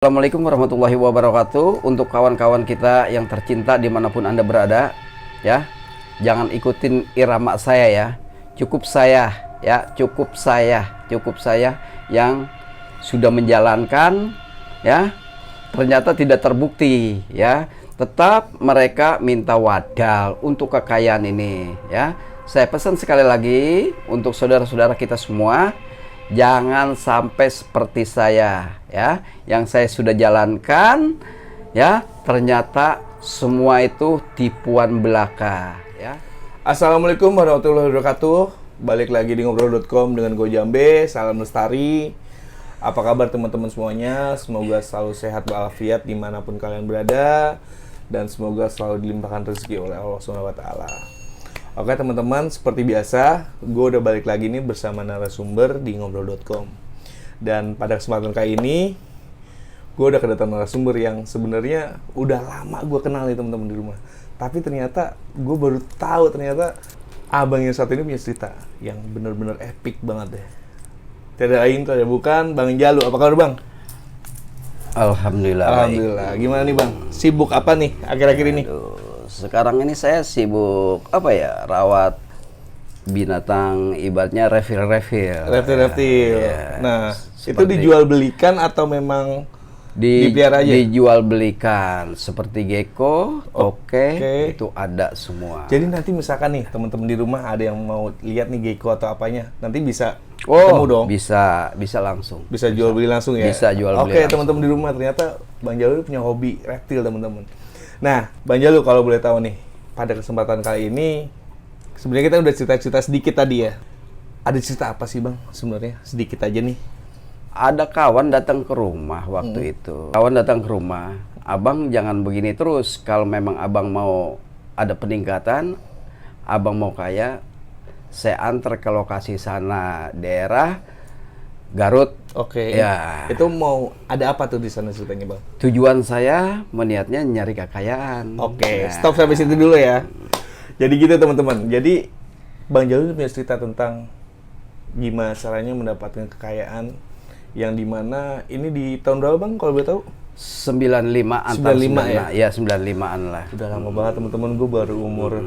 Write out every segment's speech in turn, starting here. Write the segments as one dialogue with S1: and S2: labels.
S1: Assalamualaikum warahmatullahi wabarakatuh. Untuk kawan-kawan kita yang tercinta dimanapun Anda berada, ya, jangan ikutin irama saya ya. Cukup saya, ya, cukup saya yang sudah menjalankan, ya, ternyata tidak terbukti, ya. Tetap mereka minta wadal untuk kekayaan ini, ya. Saya pesan sekali lagi untuk saudara-saudara kita semua, jangan sampai seperti saya, ya, yang saya sudah jalankan, ya, ternyata semua itu tipuan belaka, ya.
S2: Assalamualaikum warahmatullahi wabarakatuh. Balik lagi di ngobrol.com dengan gue Jambe. Salam lestari. Apa kabar teman-teman semuanya? Semoga selalu sehat walafiat dimanapun kalian berada, dan semoga selalu dilimpahkan rezeki oleh Allah SWT. Oke teman-teman, seperti biasa, gue udah balik lagi nih bersama narasumber di ngobrol.com. Dan pada kesempatan kali ini, gue udah kedatangan narasumber yang sebenarnya udah lama gue kenal nih teman-teman di rumah. Tapi ternyata gue baru tahu ternyata abang yang satu ini punya cerita yang bener-bener epic banget deh. Tidak lain tidak bukan Bang Jalu. Apa kabar Bang?
S1: Alhamdulillah.
S2: Alhamdulillah. Gimana nih Bang? Sibuk apa nih akhir-akhir ini?
S1: Sekarang ini saya sibuk apa ya, rawat binatang, ibaratnya reptil.
S2: Reptil. Nah, itu
S1: seperti
S2: dijual belikan atau memang dipelihara aja?
S1: dijual belikan seperti gecko,
S2: Oke.
S1: itu ada semua.
S2: Jadi nanti misalkan nih teman-teman di rumah ada yang mau lihat nih gecko atau apanya, nanti bisa ketemu dong.
S1: Bisa langsung.
S2: Bisa jual beli langsung ya?
S1: Bisa jual beli
S2: Oke,
S1: langsung.
S2: teman-teman di rumah, ternyata Bang Jalu punya hobi reptil, teman-teman. Nah, Bang Jalu kalau boleh tahu nih, pada kesempatan kali ini sebenarnya kita udah cerita-cerita sedikit tadi ya. Ada cerita apa sih Bang sebenarnya? Sedikit aja nih.
S1: Ada kawan datang ke rumah waktu itu. Kawan datang ke rumah, "Abang jangan begini terus. Kalau memang abang mau ada peningkatan, abang mau kaya, saya antar ke lokasi sana, daerah Garut."
S2: Oke.
S1: Ya.
S2: Itu mau ada apa tuh di sana ceritanya Bang?
S1: Tujuan saya meniatnya nyari kekayaan.
S2: Oke,
S1: Nah,
S2: stop sampai situ dulu ya. Jadi gitu teman-teman. Jadi Bang Jalu punya cerita tentang gimana caranya mendapatkan kekayaan yang dimana ini di tahun berapa Bang kalau boleh tahu?
S1: 95 antar
S2: 95 ya?
S1: Ya, 95-an lah.
S2: Udah lama banget teman-teman, gue baru umur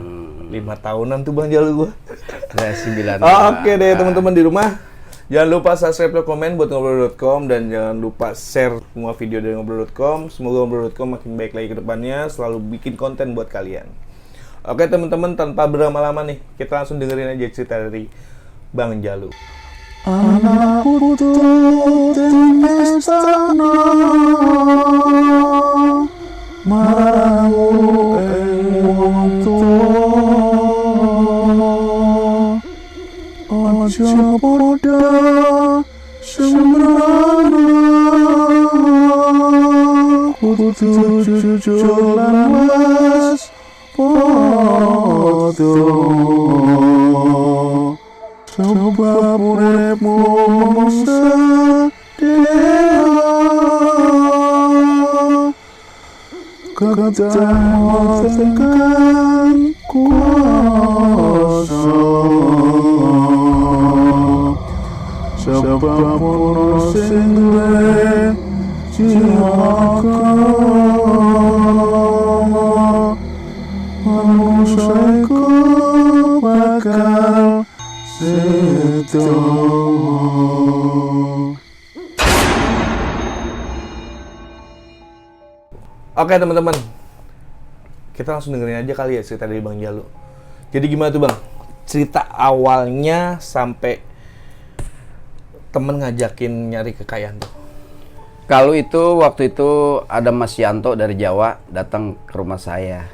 S2: 5 tahunan tuh Bang Jalu gue.
S1: Ya, 95.
S2: Oke deh teman-teman di rumah. Jangan lupa subscribe dan komen buat ngobrol.com, dan jangan lupa share semua video dari ngobrol.com. Semoga ngobrol.com makin baik lagi ke depannya, selalu bikin konten buat kalian. Oke teman-teman, tanpa berlama-lama nih, kita langsung dengerin aja cerita dari Bang Jalu.
S3: Anak putu dan istana marang wong tuwa, aja padha sembrana, kudu jujur lan waspada. Sebab uripmu sedewa, ketemu tekan kuasa. Sebab ono sing duwe cilaka, manusia iku bakal sedo.
S2: Oke teman-teman, kita langsung dengerin aja kali ya cerita dari Bang Jalu. Jadi gimana tuh Bang? Cerita awalnya sampai temen ngajakin nyari kekayaan tuh.
S1: Kalau itu waktu itu ada Mas Yanto dari Jawa datang ke rumah saya.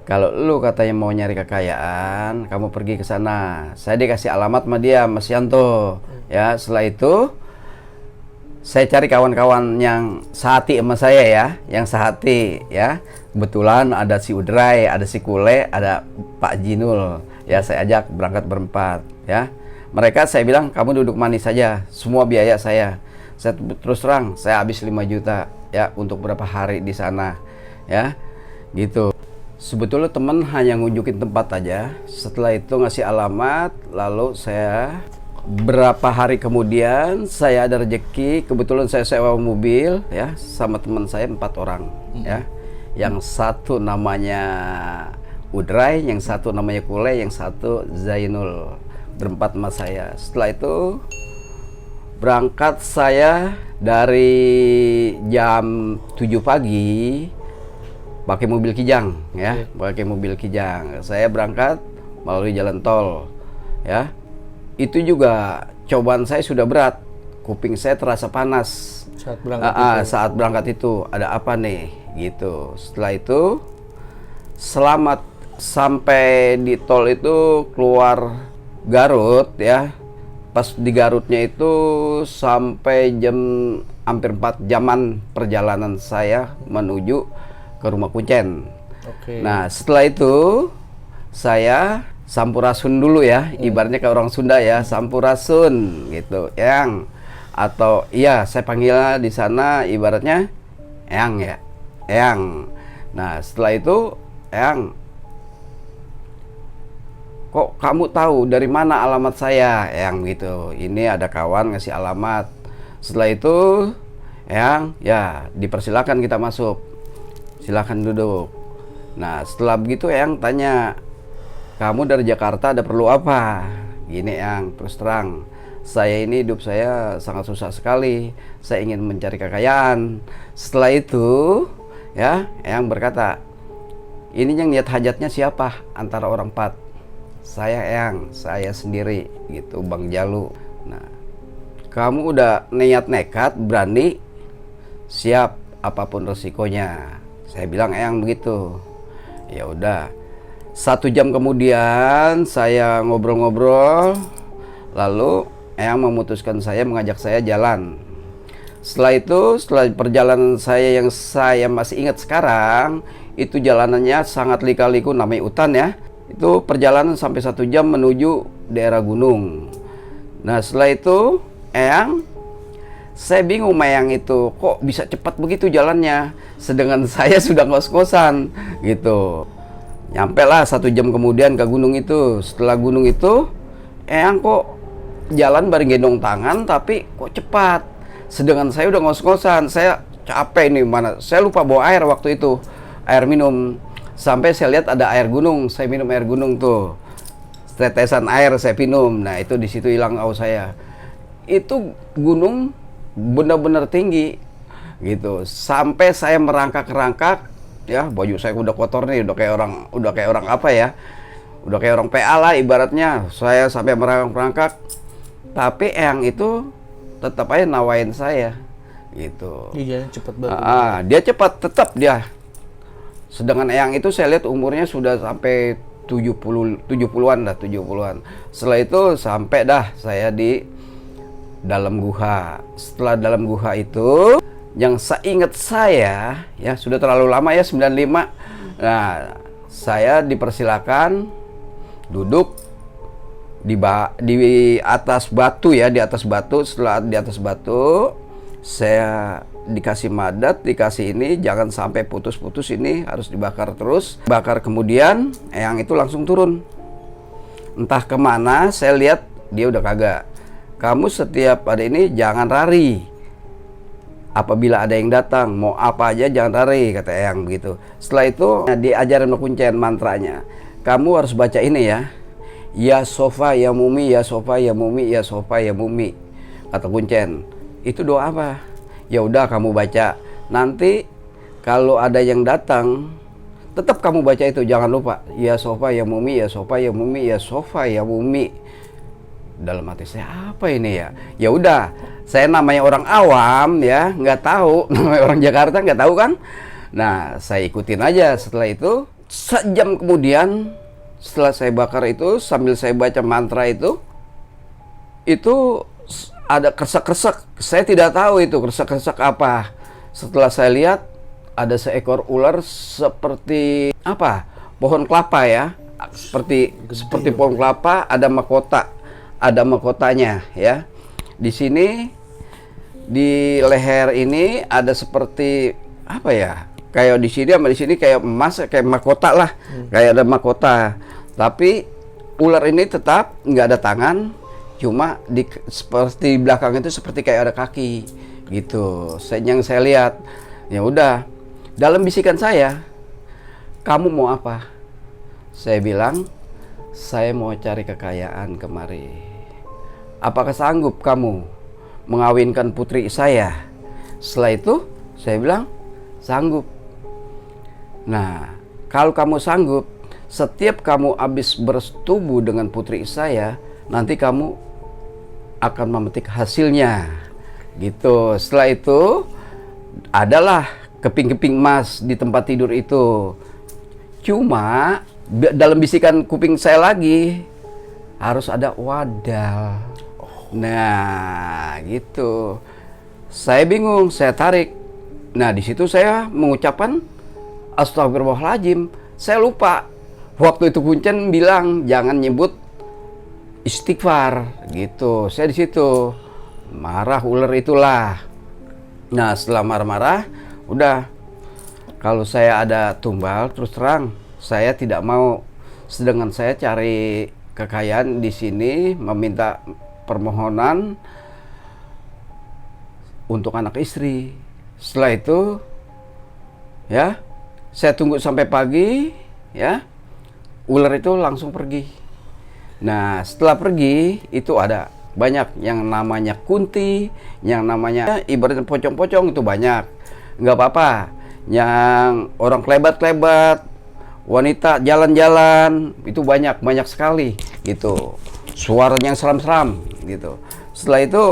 S1: "Kalau lu katanya mau nyari kekayaan, kamu pergi ke sana." Saya dikasih alamat sama dia, Mas Yanto. Ya, setelah itu saya cari kawan-kawan yang sehati sama saya ya, yang sehati ya. Kebetulan ada si Udray, ada si Kule, ada Pak Jinul. Ya, saya ajak berangkat berempat ya. Mereka saya bilang, "Kamu duduk manis saja, semua biaya saya." Saya terus terang, saya habis 5 juta ya untuk berapa hari di sana ya. Gitu. Sebetulnya teman hanya ngunjukin tempat aja. Setelah itu ngasih alamat, lalu saya Berapa hari kemudian saya ada rezeki, kebetulan saya sewa mobil ya sama teman saya 4 orang ya. Yang satu namanya Udray, yang satu namanya Kule, yang satu Zainul. Berempat sama saya. Setelah itu berangkat saya dari jam 7 pagi pakai mobil Kijang ya, pakai mobil Kijang. Saya berangkat melalui jalan tol ya. Itu juga cobaan saya sudah berat. Kuping saya terasa panas
S2: Saat berangkat
S1: saat berangkat itu. Ada apa nih gitu. Setelah itu selamat sampai di tol itu keluar Garut ya. Pas di Garutnya itu sampai hampir 4 jaman perjalanan saya menuju ke rumah Kuncen.
S2: Oke.
S1: Nah, setelah itu saya sampurasun dulu ya, ibaratnya kayak orang Sunda ya, sampurasun gitu, Eyang. Atau iya, saya panggil di sana ibaratnya Eyang ya, Eyang. Nah, setelah itu Eyang, kok kamu tahu dari mana alamat saya, Eyang gitu. Ini ada kawan ngasih alamat. Setelah itu Eyang, ya dipersilakan kita masuk. Silakan duduk. Nah, setelah begitu Eyang tanya, kamu dari Jakarta ada perlu apa? Gini Eyang, terus terang, saya ini hidup saya sangat susah sekali. Saya ingin mencari kekayaan. Setelah itu, ya, Eyang berkata, ini yang niat hajatnya siapa antara orang 4? Saya Eyang, saya sendiri gitu, Bang Jalu. Nah, kamu udah niat nekat, berani, siap apapun resikonya. Saya bilang Eyang begitu. Ya udah. 1 jam kemudian saya ngobrol-ngobrol, lalu Eyang memutuskan saya, mengajak saya jalan. Setelah itu, setelah perjalanan saya yang saya masih ingat sekarang, itu jalanannya sangat lika-liku, namanya hutan ya. Itu perjalanan sampai 1 jam menuju daerah gunung. Nah, setelah itu Eyang, saya bingung Eyang itu kok bisa cepat begitu jalannya, sedangkan saya sudah ngos-ngosan gitu. Nyampe lah 1 jam kemudian ke gunung itu. Setelah gunung itu, Eyang kok jalan bareng gendong tangan, tapi kok cepat, sedangkan saya udah ngos-ngosan. Saya capek nih, mana saya lupa bawa air waktu itu, air minum. Sampai saya lihat ada air gunung, saya minum air gunung tuh, tetesan air saya minum. Nah, itu di situ hilang haus saya. Itu gunung benar-benar tinggi gitu, sampai saya merangkak-rangkak ya, baju saya udah kotor nih, udah kayak orang apa ya, udah kayak orang PA lah ibaratnya. Saya sampai merangkak-rangkak, tapi Eyang itu tetap aja nawain saya gitu.
S2: Dia jalan cepat banget.
S1: Dia cepat tetap dia. Sedangkan Eyang itu saya lihat umurnya sudah sampai 70-an dah, 70-an. Setelah itu sampai dah saya di dalam guha. Setelah dalam guha itu, yang seingat saya ya, sudah terlalu lama ya, 95. Nah, saya dipersilakan duduk di atas batu ya, di atas batu. Setelah di atas batu, saya dikasih madat, dikasih ini, jangan sampai putus-putus, ini harus dibakar terus. Bakar kemudian, Eyang itu langsung turun. Entah kemana, saya lihat dia udah kagak. Kamu setiap ada ini jangan lari. Apabila ada yang datang, mau apa aja jangan lari, kata Eyang begitu. Setelah itu diajarin Kuncen mantranya. Kamu harus baca ini ya. Ya sofa ya mumi, ya sofa ya mumi, ya sofa ya mumi, kata Kuncen. Itu doa apa? Ya udah kamu baca. Nanti kalau ada yang datang, tetap kamu baca itu, jangan lupa. Ya sofa ya mumi, ya sofa ya mumi, ya sofa ya mumi. Dalam hati saya, apa ini ya? Ya udah, saya namanya orang awam ya, nggak tahu. Namanya orang Jakarta nggak tahu kan? Nah, saya ikutin aja. Setelah itu, 1 jam kemudian, setelah saya bakar itu, sambil saya baca mantra itu ada kresek-kresek. Saya tidak tahu itu kresek-kresek apa. Setelah saya lihat, ada seekor ular seperti apa? Pohon kelapa ya. Seperti pohon kelapa, ada mahkota. Ada mahkotanya ya. Di sini di leher ini ada seperti apa ya? Kayak di sini sama di sini kayak emas, kayak mahkota lah. Kayak ada mahkota. Tapi ular ini tetap nggak ada tangan, cuma seperti di belakang itu seperti kayak ada kaki gitu. Yang saya lihat, ya udah, dalam bisikan saya, kamu mau apa? Saya bilang, saya mau cari kekayaan kemari. Apakah sanggup kamu mengawinkan putri saya? Setelah itu saya bilang, sanggup. Nah, kalau kamu sanggup, setiap kamu habis bersetubuh dengan putri saya, nanti kamu akan memetik hasilnya. Gitu. Setelah itu adalah keping-keping emas di tempat tidur itu. Cuma dalam bisikan kuping saya lagi, harus ada wadal. Nah, gitu. Saya bingung, saya tarik. Nah, di situ saya mengucapkan astagfirullahaladzim. Saya lupa. Waktu itu Kuncen bilang jangan nyebut istighfar gitu. Saya di situ marah ular itulah. Nah, setelah marah-marah, udah, kalau saya ada tumbal, terus terang saya tidak mau. Sedangkan saya cari kekayaan di sini, meminta permohonan untuk anak istri. Setelah itu, ya, saya tunggu sampai pagi, ya, ular itu langsung pergi. Nah, setelah pergi, itu ada banyak yang namanya kunti, yang namanya ibaratnya pocong-pocong itu banyak. Nggak apa-apa. Yang orang klebat-klebat, wanita jalan-jalan, itu banyak sekali gitu. Suaranya yang seram-seram gitu. Setelah itu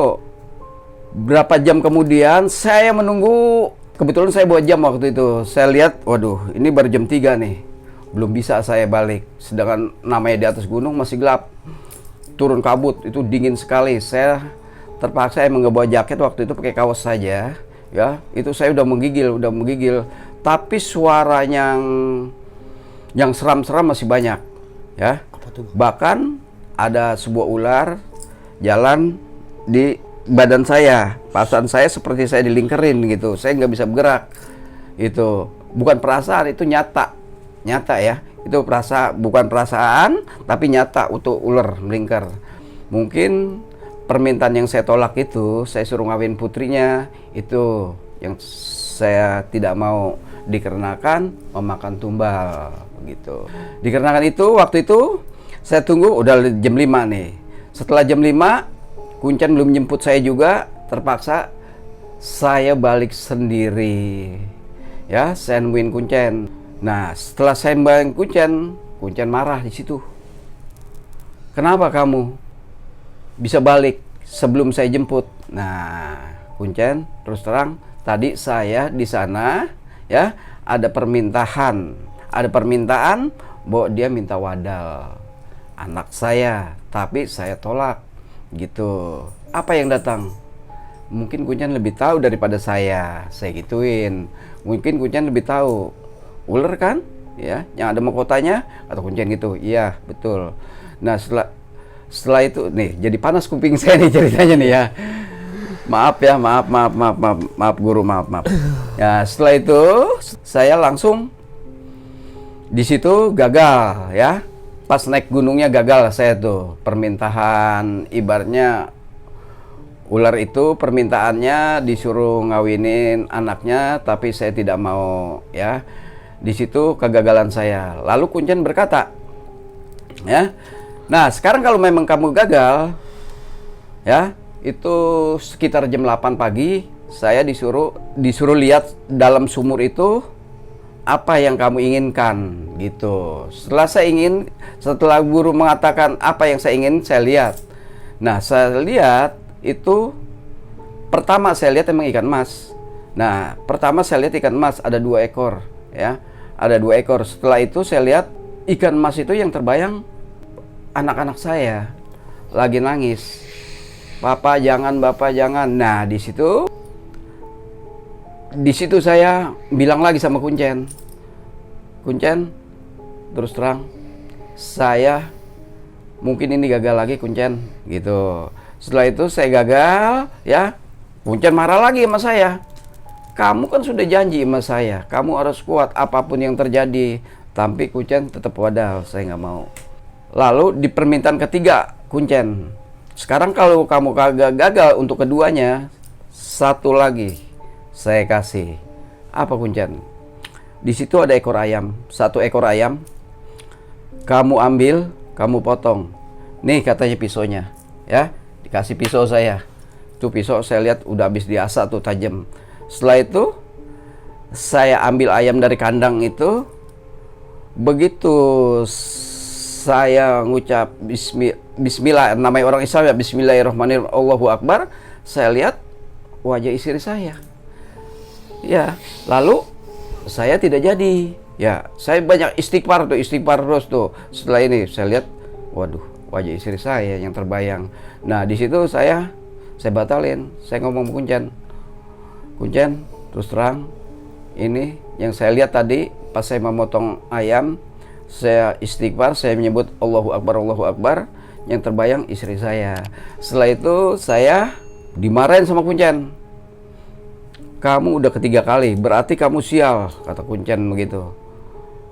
S1: berapa jam kemudian saya menunggu, kebetulan saya bawa jam waktu itu. Saya lihat, waduh, ini baru jam 3 nih. Belum bisa saya balik. Sedangkan namanya di atas gunung masih gelap. Turun kabut, itu dingin sekali. Saya terpaksa emang nggak bawa jaket waktu itu, pakai kaos saja. Ya, itu saya udah menggigil. Tapi suara yang seram-seram masih banyak. Ya. Bahkan ada sebuah ular jalan di badan saya, perasaan saya seperti saya dilingkerin gitu, saya nggak bisa bergerak. Itu bukan perasaan, itu nyata ya, itu bukan perasaan tapi nyata, untuk ular melingkar. Mungkin permintaan yang saya tolak itu, saya suruh ngawin putrinya, itu yang saya tidak mau, dikarenakan memakan tumbal begitu. Dikarenakan itu, waktu itu saya tunggu udah jam 5 nih. Setelah jam 5 Kuncen belum jemput saya juga, terpaksa saya balik sendiri. Ya, saya nemuin Kuncen. Nah, setelah saya nemuin Kuncen marah di situ. Kenapa kamu bisa balik sebelum saya jemput? Nah, Kuncen terus terang, tadi saya di sana ya ada permintaan bahwa dia minta wadal anak saya, tapi saya tolak. Gitu. Apa yang datang? Mungkin Kuncen lebih tahu daripada saya gituin. Mungkin Kuncen lebih tahu. Ular kan? Ya, yang ada mahkotanya, atau Kuncen gitu. Iya, betul. Nah, setelah itu nih, jadi panas kuping saya nih ceritanya nih ya. Maaf ya, maaf guru, maaf. Ya, setelah itu saya langsung di situ gagal ya. Pas naik gunungnya gagal saya tuh. Permintaan, ibaratnya ular itu permintaannya disuruh ngawinin anaknya, tapi saya tidak mau ya. Di situ kegagalan saya. Lalu Kuncen berkata, ya. Nah, sekarang kalau memang kamu gagal, ya, itu sekitar jam 8 pagi saya disuruh lihat dalam sumur itu apa yang kamu inginkan gitu. Setelah guru mengatakan apa yang saya ingin, saya lihat. Nah, saya lihat itu pertama saya lihat emang ikan emas. Nah, pertama saya lihat ikan emas ada 2 ekor ya. Ada 2 ekor. Setelah itu saya lihat ikan emas itu yang terbayang anak-anak saya lagi nangis. Bapak jangan, Bapak jangan. Nah, di situ saya bilang lagi sama Kuncen, terus terang, saya mungkin ini gagal lagi Kuncen, gitu. Setelah itu saya gagal, ya. Kuncen marah lagi sama saya. Kamu kan sudah janji sama saya, kamu harus kuat apapun yang terjadi. Tapi Kuncen tetap wadal, saya nggak mau. Lalu di permintaan ketiga Kuncen, Sekarang kalau kamu kagak gagal untuk keduanya, satu lagi saya kasih. Apa kuncen? Di situ ada ekor ayam, satu ekor ayam. Kamu ambil, kamu potong. Nih katanya pisaunya, ya. Dikasih pisau saya. Tuh pisau saya lihat udah habis diasah tuh tajam. Setelah itu saya ambil ayam dari kandang itu. Begitu saya ngucap bismillah, namanya orang Islam ya, bismillahirrahmanirrahim, Allahu Akbar. Saya lihat wajah istri saya. Ya, lalu saya tidak jadi. Ya, saya banyak istighfar terus tuh. Setelah ini saya lihat, waduh, wajah istri saya yang terbayang. Nah, di situ saya batalin. Saya ngomong Kuncen, terus terang, ini yang saya lihat tadi pas saya memotong ayam, saya istighfar, saya menyebut Allahu Akbar, yang terbayang istri saya. Setelah itu saya dimarahin sama Kuncen. Kamu udah ketiga kali, berarti kamu sial, kata Kuncen begitu.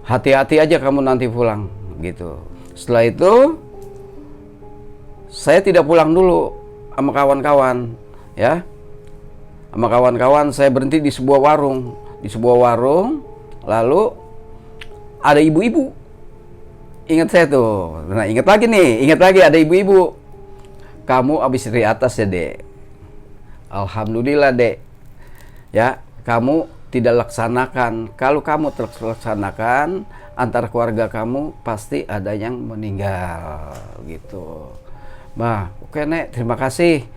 S1: Hati-hati aja kamu nanti pulang, gitu. Setelah itu saya tidak pulang dulu sama kawan-kawan, ya. Sama kawan-kawan saya berhenti di sebuah warung. Di sebuah warung, lalu ada ibu-ibu. Ingat saya tuh. Nah, ingat lagi ada ibu-ibu. Kamu habis dari atas ya, Dek. Alhamdulillah, Dek. Ya, kamu tidak laksanakan. Kalau kamu terlaksanakan, antara keluarga kamu pasti ada yang meninggal, gitu. Nah, oke, Nek, terima kasih.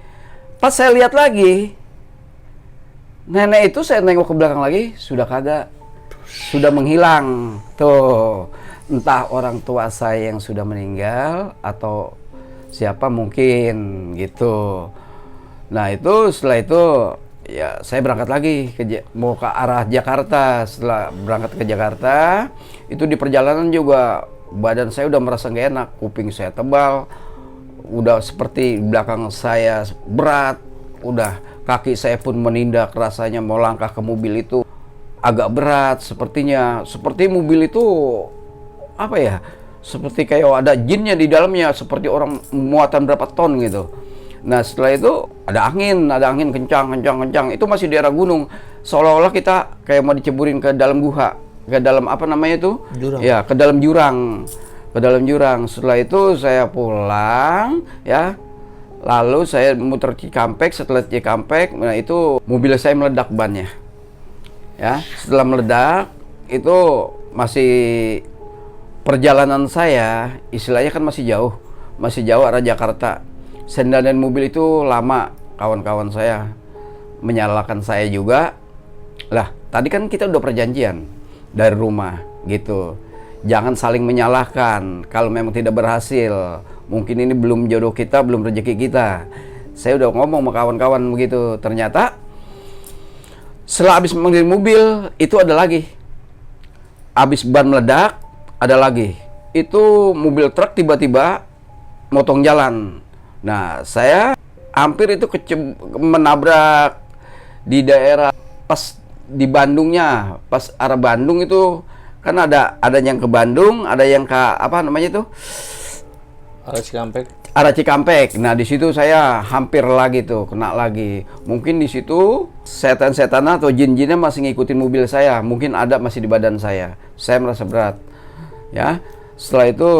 S1: Pas saya lihat lagi, nenek itu saya nengok ke belakang lagi, sudah kagak, sudah menghilang. Tuh, entah orang tua saya yang sudah meninggal atau siapa mungkin, gitu. Nah, itu setelah itu ya saya berangkat lagi mau ke arah Jakarta. Setelah berangkat ke Jakarta, itu di perjalanan juga badan saya udah merasa gak enak, kuping saya tebal, udah seperti belakang saya berat, udah kaki saya pun menindak, rasanya mau langkah ke mobil itu agak berat sepertinya, seperti mobil itu apa ya, seperti kayak ada jinnya di dalamnya, seperti orang muatan berapa ton gitu. Nah, setelah itu ada angin kencang. Itu masih daerah gunung. Seolah-olah kita kayak mau diceburin ke dalam guha, ke dalam apa namanya itu?
S2: Jurang.
S1: Ya, ke dalam jurang. Setelah itu saya pulang, ya. Lalu saya muter Cikampek. Setelah Cikampek, nah itu mobil saya meledak bannya. Ya, setelah meledak itu masih perjalanan saya, istilahnya kan masih jauh arah Jakarta. Sendal dan mobil itu lama, kawan-kawan saya menyalahkan saya juga. Lah, tadi kan kita udah perjanjian dari rumah, gitu. Jangan saling menyalahkan kalau memang tidak berhasil. Mungkin ini belum jodoh kita, belum rezeki kita. Saya udah ngomong sama kawan-kawan begitu. Ternyata setelah habis mengambil mobil, itu ada lagi. Habis ban meledak, ada lagi. Itu mobil truk tiba-tiba motong jalan. Nah, saya hampir itu menabrak di daerah pas di Bandungnya, pas arah Bandung itu kan ada yang ke Bandung, ada yang ke apa namanya itu? Arah Cikampek. Nah, di situ saya hampir lagi tuh kena lagi. Mungkin di situ setan-setan atau jin-jinnya masih ngikutin mobil saya. Mungkin ada masih di badan saya. Saya merasa berat. Ya. Setelah itu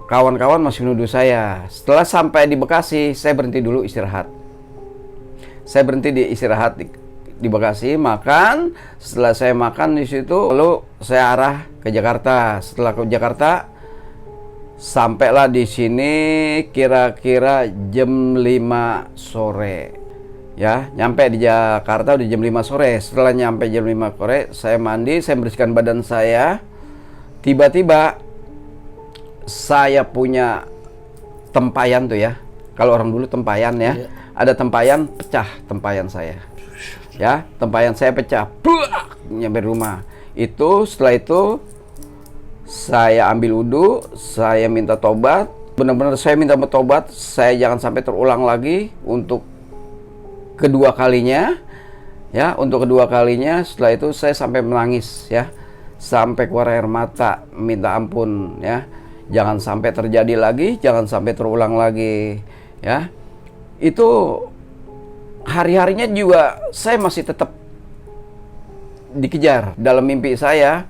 S1: kawan-kawan masih menuduh saya. Setelah sampai di Bekasi, saya berhenti dulu istirahat. Saya berhenti di istirahat di Bekasi, makan. Setelah saya makan di situ, lalu saya arah ke Jakarta. Setelah ke Jakarta, sampailah di sini kira-kira jam 5 sore. Ya, nyampe di Jakarta udah jam 5 sore. Setelah nyampe jam 5 sore, saya mandi, saya bersihkan badan saya. Tiba-tiba saya punya tempayan tuh ya. Kalau orang dulu tempayan ya. Iya. Ada tempayan, pecah tempayan saya. Ya, tempayan saya pecah. Buak, nyampe rumah. Itu setelah itu saya ambil wudhu, saya minta tobat. Benar-benar saya minta tobat. Saya jangan sampai terulang lagi untuk kedua kalinya. Ya, untuk kedua kalinya. Setelah itu saya sampai menangis ya. Sampai keluar air mata, minta ampun ya. Jangan sampai terjadi lagi, jangan sampai terulang lagi, ya. Itu hari-harinya juga saya masih tetap dikejar dalam mimpi saya.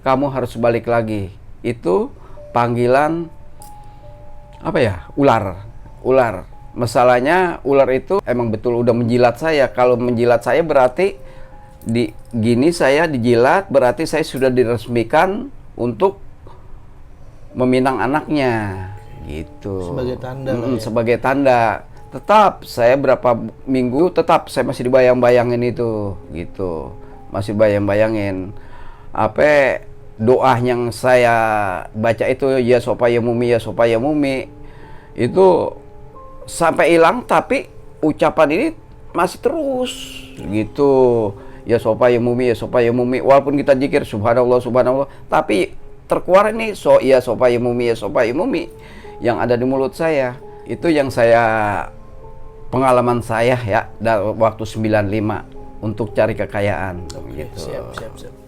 S1: Kamu harus balik lagi. Itu panggilan apa ya? Ular. Masalahnya ular itu emang betul udah menjilat saya. Kalau menjilat saya berarti saya dijilat, berarti saya sudah diresmikan untuk meminang anaknya, gitu.
S2: Sebagai tanda lah ya.
S1: Sebagai tanda. Tetap saya berapa minggu tetap saya masih dibayang-bayangin itu, gitu. Masih bayang-bayangin. Apa doa yang saya baca itu, ya supaya mumi, ya supaya mumi, itu sampai hilang, tapi ucapan ini masih terus, gitu. Ya supaya mumi, ya supaya mumi. Walaupun kita zikir subhanallah, subhanallah, tapi terkeluar ini ya supaya mumi, ya supaya mumi yang ada di mulut saya. Itu yang pengalaman saya ya waktu 95 untuk cari kekayaan.
S2: Oke,
S1: Gitu.
S2: siap.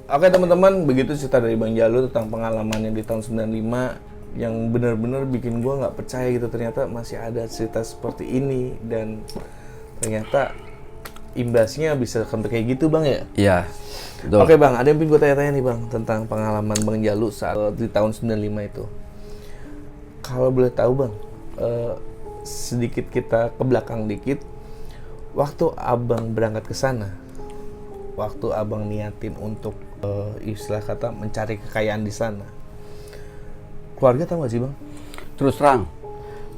S2: Oke teman-teman, begitu cerita dari Bang Jalu tentang pengalamannya di tahun 95 yang benar-benar bikin gua nggak percaya gitu, ternyata masih ada cerita seperti ini dan ternyata imbasnya bisa sampai kayak gitu Bang ya.
S1: Iya. Betul.
S2: Oke Bang, ada yang pengen gue tanya-tanya nih Bang tentang pengalaman Bang Jalu saat di tahun 95 itu. Kalau boleh tahu Bang, sedikit kita ke belakang dikit, waktu Abang berangkat ke sana, waktu Abang niatin untuk istilah kata mencari kekayaan di sana, keluarga tahu gak sih Bang?
S1: Terus terang,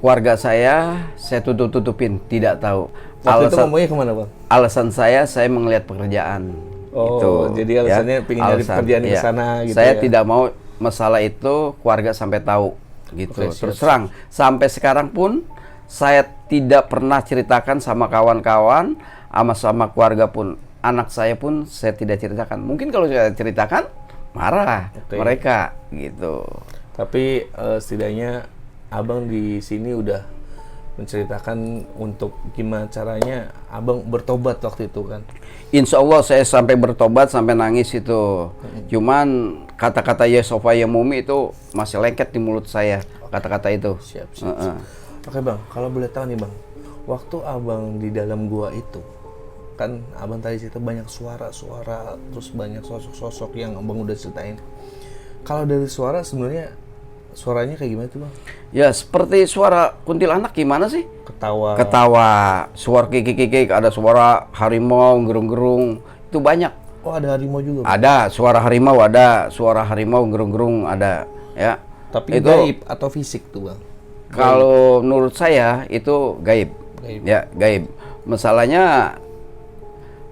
S1: keluarga saya tutup-tutupin, tidak tahu.
S2: Waktu itu ngomongnya kemana Bang?
S1: Alasan saya melihat pekerjaan.
S2: Oh,
S1: Gitu,
S2: jadi alasannya pengen nyari pekerjaan di sana gitu
S1: saya
S2: ya?
S1: tidak mau masalah itu keluarga sampai tahu, gitu.
S2: Oke, siap.
S1: Terus terang, sampai sekarang pun saya tidak pernah ceritakan sama kawan-kawan, sama keluarga pun, anak saya pun saya tidak ceritakan. Mungkin kalau saya ceritakan marah mereka, gitu.
S2: Tapi setidaknya Abang di sini udah menceritakan untuk gimana caranya Abang bertobat waktu itu kan.
S1: Insya Allah saya sampai bertobat, sampai nangis itu. Cuman kata-kata ya sofa ya mumi itu masih lengket di mulut saya, kata-kata itu.
S2: Siap. Oke Bang, kalau boleh tahu nih Bang, waktu Abang di dalam gua itu, kan Abang tadi cerita banyak suara-suara, terus banyak sosok-sosok yang Abang udah ceritain. Kalau dari suara sebenarnya suaranya kayak gimana tuh Bang?
S1: Ya seperti suara kuntilanak gimana sih?
S2: Ketawa.
S1: Suara kikik-kikik, ada suara harimau, gerung-gerung, itu banyak.
S2: Oh ada harimau juga Bang?
S1: Ada suara harimau, gerung-gerung ada, ya.
S2: Tapi
S1: itu
S2: gaib atau fisik tuh Bang?
S1: kalau menurut saya itu gaib. Ya, gaib. Masalahnya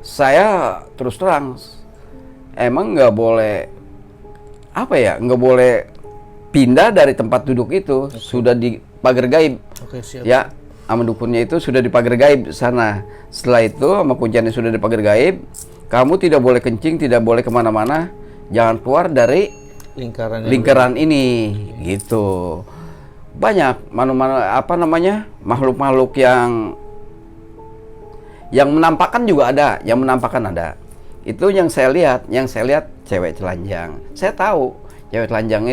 S1: saya terus terang emang nggak boleh nggak boleh pindah dari tempat duduk itu. Sudah di pagar gaib.
S2: Oke, siap.
S1: Ya, sama dukunnya itu sudah di pagar gaib sana. Setelah itu sama kunciannya sudah di pagar gaib, kamu tidak boleh kencing, tidak boleh kemana-mana, jangan keluar dari lingkaran ini, gitu. Banyak makhluk-makhluk yang menampakkan juga ada, Itu yang saya lihat cewek telanjang. Saya tahu cewek telanjang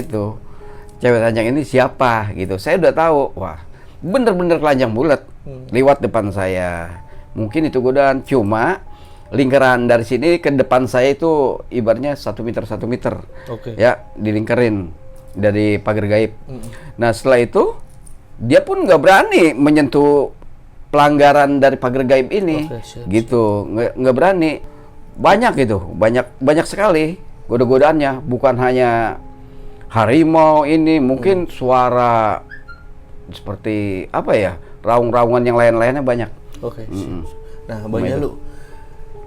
S1: ini siapa gitu. Saya udah tahu, wah, bener-bener telanjang bulat lewat depan saya. Mungkin itu godaan, cuma lingkaran dari sini ke depan saya itu ibaratnya 1 meter.
S2: Oke.
S1: Ya, dilingkarin dari pagar gaib. Nah, setelah itu dia pun nggak berani menyentuh pelanggaran dari pagar gaib ini.
S2: Oke, siap.
S1: Gitu, nggak berani. Banyak gitu, banyak sekali goda-godaannya, bukan hanya harimau ini, mungkin suara seperti raung-raungan yang lain-lainnya banyak.
S2: Oke. Nah, Bang Jalu,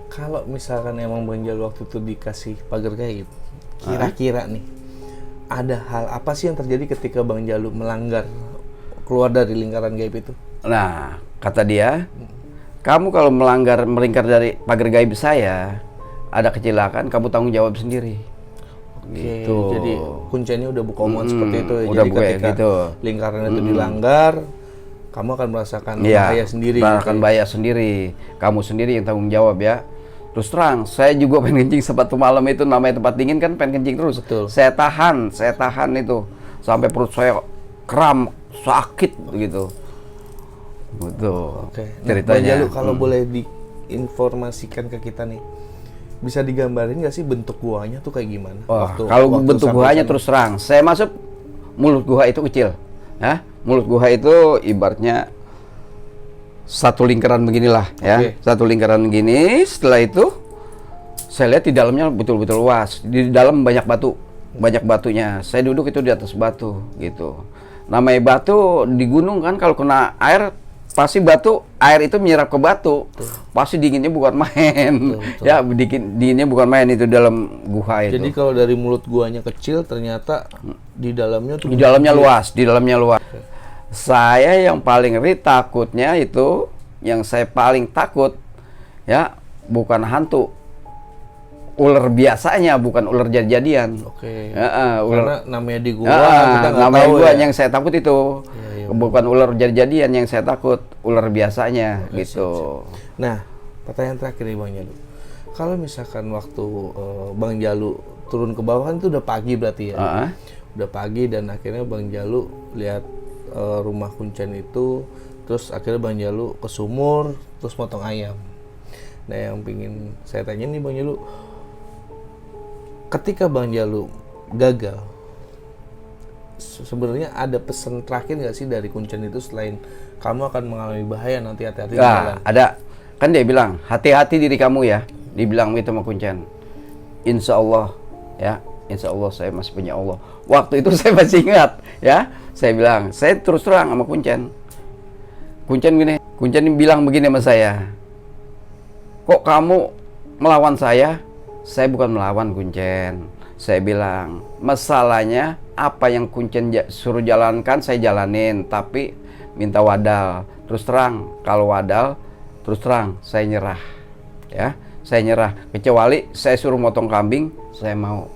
S2: kalau misalkan emang Bang Jalu waktu itu dikasih pagar gaib, kira-kira nih ada hal apa sih yang terjadi ketika Bang Jalu melanggar keluar dari lingkaran gaib itu?
S1: Nah, kata dia, kamu kalau melingkar dari pagar gaib saya, ada kecelakaan, kamu tanggung jawab sendiri.
S2: Oke,
S1: Gitu.
S2: jadi kuncinya udah buka omongan seperti itu ya.
S1: Udah
S2: Jadi
S1: buka
S2: ketika
S1: gitu.
S2: lingkaran itu dilanggar, kamu akan merasakan bahaya sendiri.
S1: Merasakan bahaya sendiri. Kamu sendiri yang tanggung jawab ya. Terus terang, saya juga pengen kencing Sabtu malam itu, namanya tempat dingin kan, pengen kencing terus.
S2: Betul.
S1: Saya tahan itu. sampai perut saya kram, sakit gitu. Betul.
S2: Oke. Nah,
S1: Ceritanya.
S2: Bang Jalu kalau boleh diinformasikan ke kita nih, bisa digambarin nggak sih bentuk guanya tuh kayak gimana?
S1: Wah, kalau bentuk
S2: sampai
S1: guanya
S2: sana?
S1: terus terang, saya masuk mulut gua itu kecil, ya. Mulut gua itu ibaratnya satu lingkaran beginilah, ya.
S2: Oke.
S1: Satu lingkaran begini. Setelah itu, saya lihat di dalamnya betul-betul luas. Di dalam banyak batu, banyak batunya. Saya duduk itu di atas batu, gitu. Namanya batu di gunung kan, kalau kena air pasti air itu menyerap ke batu. Pasti dinginnya bukan main.
S2: Betul.
S1: Ya, dinginnya bukan main itu dalam guha itu.
S2: Jadi kalau dari mulut guanya kecil, ternyata di dalamnya tuh
S1: Di dalamnya luas. Saya yang paling takutnya itu, yang saya paling takut ya bukan hantu, ular biasanya, bukan ular jadi-jadian.
S2: Oke.
S1: Ular.
S2: Karena namanya di gua, kita nggak
S1: Namanya
S2: tahu
S1: gua
S2: ya.
S1: yang saya takut itu,
S2: Iya.
S1: bukan ular jadi-jadian yang saya takut, ular biasanya gitu.
S2: Nah, pertanyaan terakhir nih Bang Jalu. Kalau misalkan waktu Bang Jalu turun ke bawah kan itu udah pagi berarti ya.
S1: Heeh.
S2: Udah pagi dan akhirnya Bang Jalu lihat rumah kuncen itu, terus akhirnya Bang Jalu ke sumur, terus motong ayam. Nah, yang pingin saya tanya nih Bang Jalu, ketika Bang Jalu gagal, sebenarnya ada pesan terakhir nggak sih dari kuncen itu selain kamu akan mengalami bahaya nanti, hati-hati di jalan?
S1: Ada. Kan dia bilang, hati-hati diri kamu ya. Dibilang itu sama kuncen. Insya Allah, ya. Insya Allah saya masih punya Allah. Waktu itu saya masih ingat, ya. Saya bilang, saya terus terang sama kuncen. Kuncen bilang begini sama saya. Kok kamu melawan saya? Saya bukan melawan kuncen. Saya bilang, masalahnya apa yang kuncen suruh jalankan saya jalanin, tapi minta wadal. Terus terang, kalau wadal, terus terang saya nyerah. Ya, saya nyerah. Kecuali saya suruh motong kambing, saya mau.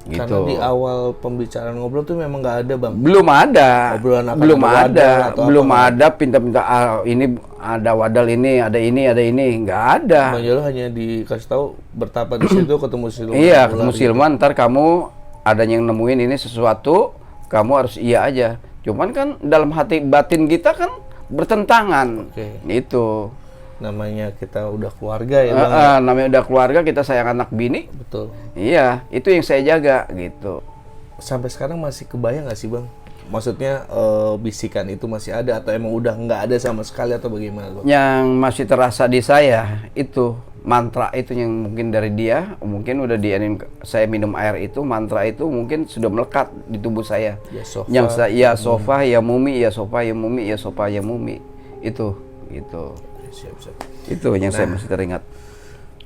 S1: Gitu.
S2: Karena di awal pembicaraan ngobrol tuh memang nggak ada Bang.
S1: Belum ada,
S2: Obrolan akan
S1: belum
S2: ada
S1: ada,
S2: wadal atau
S1: belum
S2: apa,
S1: ada pinta-pinta ini ada wadal ini, ada ini, nggak ada.
S2: Bang Jalu hanya dikasih tahu bertapa di situ ketemu siluman.
S1: Iya,
S2: ular
S1: ketemu
S2: gitu.
S1: siluman, ntar kamu ada yang nemuin ini sesuatu, kamu harus iya aja. Cuman kan dalam hati batin kita kan bertentangan.
S2: Oke.
S1: Itu.
S2: Namanya kita udah keluarga ya Bang.
S1: Namanya udah keluarga, kita sayang anak bini.
S2: Betul.
S1: Iya, itu yang saya jaga gitu.
S2: Sampai sekarang masih kebayang nggak sih Bang? Maksudnya bisikan itu masih ada atau emang udah nggak ada sama sekali atau bagaimana Bang?
S1: Yang masih terasa di saya itu mantra itu yang mungkin dari dia, mungkin udah saya minum air itu, mantra itu mungkin sudah melekat di tubuh saya.
S2: Ya sofa.
S1: Yang saya ya sofa, ya mumi, ya sofa, ya mumi, ya sofa, ya mumi. Itu gitu.
S2: Siap.
S1: Itu yang saya masih teringat.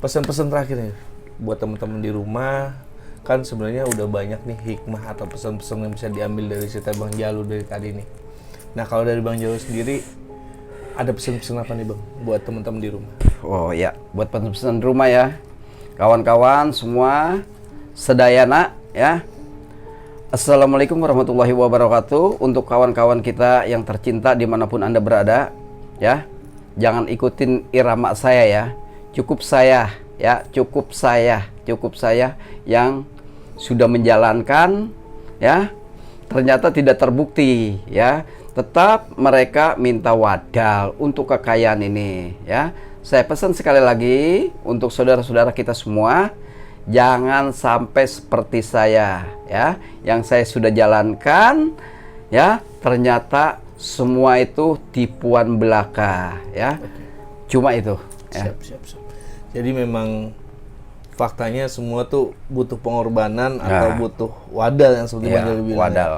S2: Pesan-pesan terakhir nih buat teman-teman di rumah, kan sebenarnya udah banyak nih hikmah atau pesan-pesan yang bisa diambil dari cerita Bang Jalu dari tadi nih. Nah, kalau dari Bang Jalu sendiri ada pesan-pesan apa nih Bang buat teman-teman di rumah?
S1: Oh ya, buat pesan rumah ya, kawan-kawan semua sedayana ya. Assalamualaikum warahmatullahi wabarakatuh. Untuk kawan-kawan kita yang tercinta dimanapun Anda berada, ya, jangan ikutin irama saya ya. Cukup saya ya, cukup saya yang sudah menjalankan ya. Ternyata tidak terbukti ya. Tetap mereka minta wadal untuk kekayaan ini ya. Saya pesan sekali lagi untuk saudara-saudara kita semua, jangan sampai seperti saya ya, yang saya sudah jalankan ya, ternyata semua itu tipuan belaka ya. Cuma itu ya.
S2: Siap. Jadi memang faktanya semua tuh butuh pengorbanan atau butuh wadal yang seperti Bang Jalu bilang.
S1: Wadal.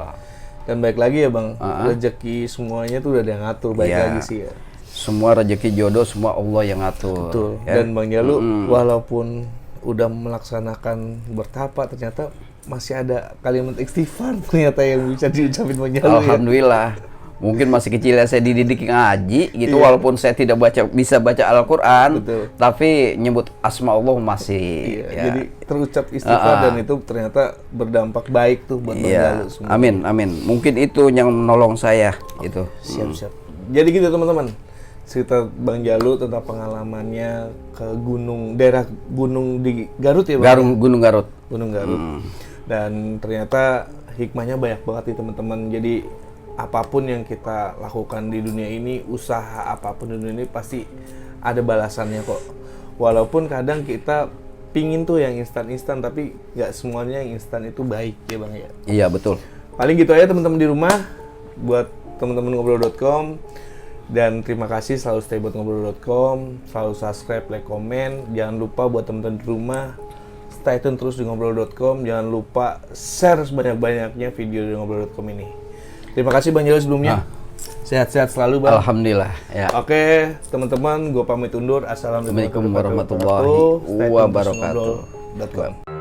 S2: Dan baik lagi ya Bang, rezeki semuanya tuh udah ada yang ngatur, baik lagi sih ya.
S1: Semua rezeki jodoh semua Allah yang ngatur.
S2: Betul.
S1: Ya.
S2: Dan Bang Jalu walaupun udah melaksanakan bertapa, ternyata masih ada kalimat istighfar ternyata yang bisa diucapin Bang Jalu.
S1: Alhamdulillah. Mungkin masih kecil ya saya dididik ngaji gitu,
S2: Iya.
S1: walaupun saya tidak bisa baca Al-Qur'an,
S2: Betul.
S1: tapi nyebut asma Allah masih.
S2: Iya,
S1: Ya.
S2: jadi terucap istighfar dan itu ternyata berdampak baik tuh buat Bang
S1: Iya.
S2: Jalu semua.
S1: Amin. Mungkin itu yang menolong saya itu.
S2: Siap. Jadi gitu teman-teman, cerita Bang Jalu tentang pengalamannya ke daerah gunung di Garut ya Bang?
S1: Gunung Garut.
S2: Gunung Garut. Dan ternyata hikmahnya banyak banget nih teman-teman. Jadi apapun yang kita lakukan di dunia ini, usaha apapun di dunia ini pasti ada balasannya kok. Walaupun kadang kita pingin tuh yang instan-instan, tapi nggak semuanya yang instan itu baik ya Bang ya.
S1: Iya, betul.
S2: Paling gitu aja teman-teman di rumah, buat teman-teman ngobrol.com. Dan terima kasih selalu stay buat ngobrol.com, selalu subscribe, like, komen. Jangan lupa buat teman-teman di rumah, stay tune terus di ngobrol.com. Jangan lupa share sebanyak-banyaknya video di ngobrol.com ini. Terima kasih Bang Jalo sebelumnya. Sehat-sehat selalu Bang.
S1: Alhamdulillah. Ya.
S2: Oke, teman-teman, gue pamit undur. Assalamualaikum
S1: Assalamualaikum warahmatullahi
S2: Stay tune terus
S1: wabarakatuh.
S2: ngobrol.com.